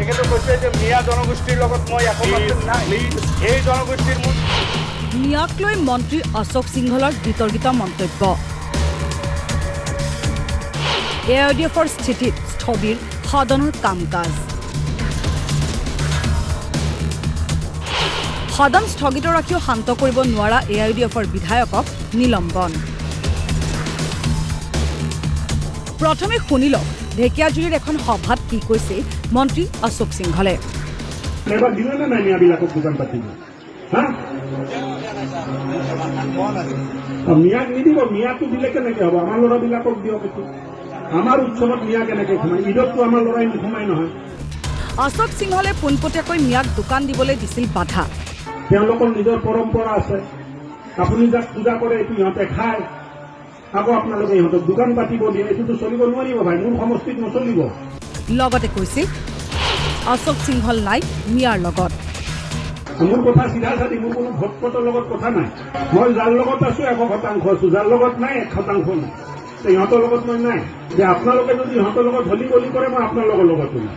তেখেতে কৈছে যে মিয়া জনগোষ্ঠীৰ লগত মই একমত নাই এই জনগোষ্ঠীৰ মিয়াক লৈ মন্ত্ৰী অশোক সিংহলৰ বিতৰ্কিত মন্তব্য এআইডিএফৰ স্থিতিত স্থবিৰ সদনৰ কাম কাজ সদন স্থগিত ৰাখিও শান্ত কৰিব নোৱাৰা এআইডিএফৰ বিধায়কক নিলম্বন প্ৰথমে শুনিলক ঢেকিয়াজুলিৰ এখন সভাত কি কৈছে মন্ত্ৰী অশোক সিংহলে মিয়াক নিদিব মিয়াটো দিলে কেনেকে হ'ব আমাৰ ল'ৰাবিলাকক দিয়ক আমাৰ উৎসৱত মিয়া কেনেকে সোমায় ঈদততো আমাৰ ল'ৰাই নোসোমাই নহয় অশোক সিংহলে পোনপটীয়াকৈ মিয়াক দোকান দিবলৈ দিছিল বাধা তেওঁলোকৰ নিজৰ পৰম্পৰা আছে আপুনি যাক পূজা কৰে এইটো ইহঁতে খায় আকৌ আপোনালোকে ইহঁতক দোকান পাতিব দিয়ে এইটোতো চলিব নোৱাৰিব ভাই মোৰ সমষ্টিত নচলিব লগতে কৈছিল অশোক সিংহল নাই মিয়াৰ লগত মোৰ কথা চিধা চাধি মোৰ কোনো ভোটপটৰ লগত কথা নাই মই যাৰ লগত আছো 100% আছো যাৰ লগত নাই 1% নাই ইহঁতৰ লগত মই নাই যে আপোনালোকে যদি ইহঁতৰ লগত হলি গলি কৰে মই আপোনালোকৰ লগত নাই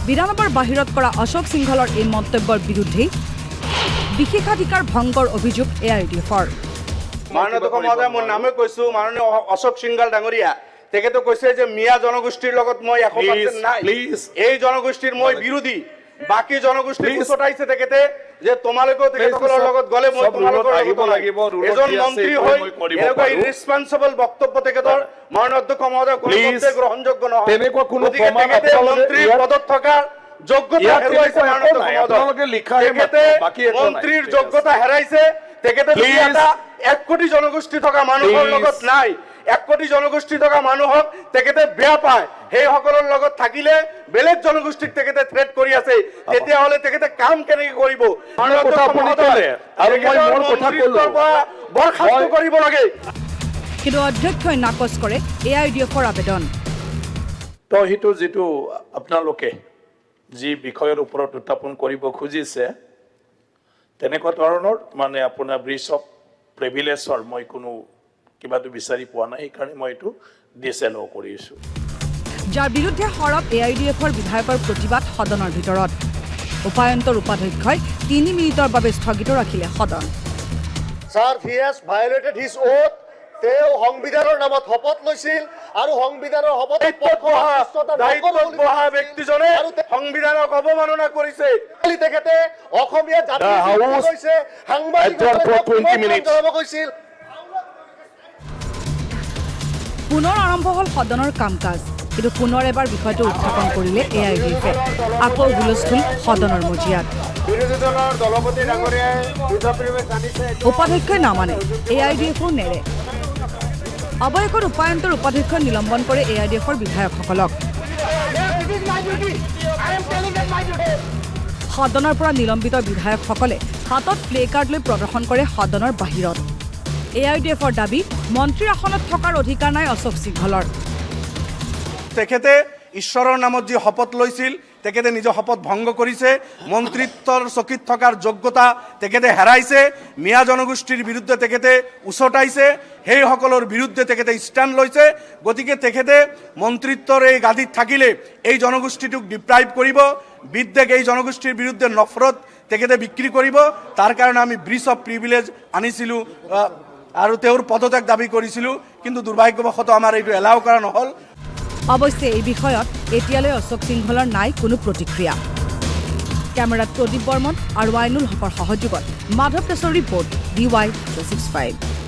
বিধানসভাৰ বাহিৰত কৰা অশোক সিংহলৰ এই মন্তব্যৰ বিৰুদ্ধে বিশেষাধিকাৰ ভংগৰ অভিযোগ এআইডিএফৰ মাননীয় মহোদয় মোৰ নামে কৈছো মাননীয় অশোক সিংহল ডাঙৰীয়া তেখেতে কৈছে যে মিয়া জনগোষ্ঠীৰ লগত মই 100% নাই এই জনগোষ্ঠীৰ মই বিৰোধী বাকি জনগোষ্ঠী উচটাইছে তেখেতে যে তোমালোকেও তেখেতসকলৰ লগত গলে মই তোমালোকৰ লগত লাগিব এজন মন্ত্ৰী হৈ এনেকুৱা ইৰেসপন্সিবল বক্তব্য তেখেতৰ মাননীয় অধ্যক্ষ মহোদয় কোনোমতে গ্ৰহণযোগ্য নহয় তেনেকুৱা কোনো প্ৰমাণ মন্ত্ৰী পদত থকা যোগ্যতা হেৰুৱাইছে মাননীয় আপোনালোকে লিখাই বাকি মন্ত্ৰীৰ যোগ্যতা হেৰাইছে তেখেতে এটা 1 কোটি জনগোষ্ঠী থকা মানুহৰ লগত নাই 1 কোটি জনগোষ্ঠী থকা মানুহক তেখেতে বেয়া পায় সেই সকলৰ লগত থাকিলে বেলেগ জনগোষ্ঠীক তেখেতে থ্ৰেট কৰি আছে তেতিয়া হলে তেখেতে কাম কেনেকৈ কৰিব আৰু মই মোৰ কথা ক'লো বৰখাস্ত কৰিব লাগে কিন্তু অধ্যক্ষই নাকচ কৰে এআইডিএফৰ আবেদন তো সেইটো যেটো আপোনালোকে যি বিষয়ৰ ওপৰত উত্থাপন কৰিব খুজিছে তেনেকুৱা ধৰণৰ মানে আপোনাৰ ব্ৰিজ অফ প্ৰিভিলেজৰ মই কোনো কিবাটো বিচাৰি পোৱা নাই সেইকাৰণে মই এইটো ডিসএলাউ কৰিছো যাৰ বিৰুদ্ধে সৰব এআইডিএফৰ বিধায়কৰ প্ৰতিবাদ সদনৰ ভিতৰত উপায়ন্তৰ উপাধ্যক্ষই 3 মিনিটৰ বাবে স্থগিত ৰাখিলে সদন Sir, he has violated his oath. তেওঁ সংবিধানৰ নামত শপত লৈছিল আৰু সংবিধানৰ শপত ব্যক্তিজনে সংবিধানক অৱমাননা কৰিছে তেখেতে অসমীয়া জাতিৰ কৈছে সাংবাদিকক কৈছিল পুনৰ আৰম্ভ হ'ল সদনৰ কাম কাজ কিন্তু পুনৰ এবাৰ বিষয়টো উত্থাপন কৰিলে এআইডিএফে আকৌ হুলস্থুল সদনৰ মজিয়াত বিৰোধী দলৰ দলপতি ডাঙৰীয়াই উপাধ্যক্ষই নামানে এআইডিএফো নেৰে অৱশেষত উপায়ন্তৰ উপাধ্যক্ষই নিলম্বন কৰে এআইডিএফৰ বিধায়কসকলক সদনৰ পৰা নিলম্বিত বিধায়কসকলে হাতত প্লে কাৰ্ড লৈ প্ৰদৰ্শন কৰে সদনৰ বাহিৰত এআইডিএফৰ দাবী মন্ত্ৰীৰ আসনত থকাৰ অধিকাৰ নাই অশোক সিংহলৰ তেখেতে ঈশ্বৰৰ নামত যি শপত লৈছিল তেখেতে নিজৰ শপত ভংগ কৰিছে মন্ত্ৰিত্বৰ চকীত থকাৰ যোগ্যতা তেখেতে হেৰাইছে মিয়া জনগোষ্ঠীৰ বিৰুদ্ধে তেখেতে উচটাইছে সেই সকলৰ বিৰুদ্ধে তেখেতে ষ্টেণ্ড লৈছে গতিকে তেখেতে মন্ত্ৰিত্বৰ এই গাদীত থাকিলে এই জনগোষ্ঠীটোক ডিপ্ৰাইভ কৰিব বিদ্বেগ এই জনগোষ্ঠীৰ বিৰুদ্ধে নফৰত তেখেতে বিক্ৰী কৰিব তাৰ কাৰণে আমি ব্ৰিজ অফ প্ৰিভিলেজ আনিছিলোঁ আৰু তেওঁৰ পদত্যাগ দাবী কৰিছিলোঁ কিন্তু দুৰ্ভাগ্যবশতঃ আমাৰ এইটো এলাও কৰা নহ'ল অৱশ্যে এই বিষয়ত এতিয়ালৈ অশোক সিংহলৰ নাই কোনো প্ৰতিক্ৰিয়া কেমেৰাত প্ৰদীপ বৰ্মন আৰু আইনুল হকৰ সহযোগত মাধৱ দাসৰ ৰিপৰ্ট DY 365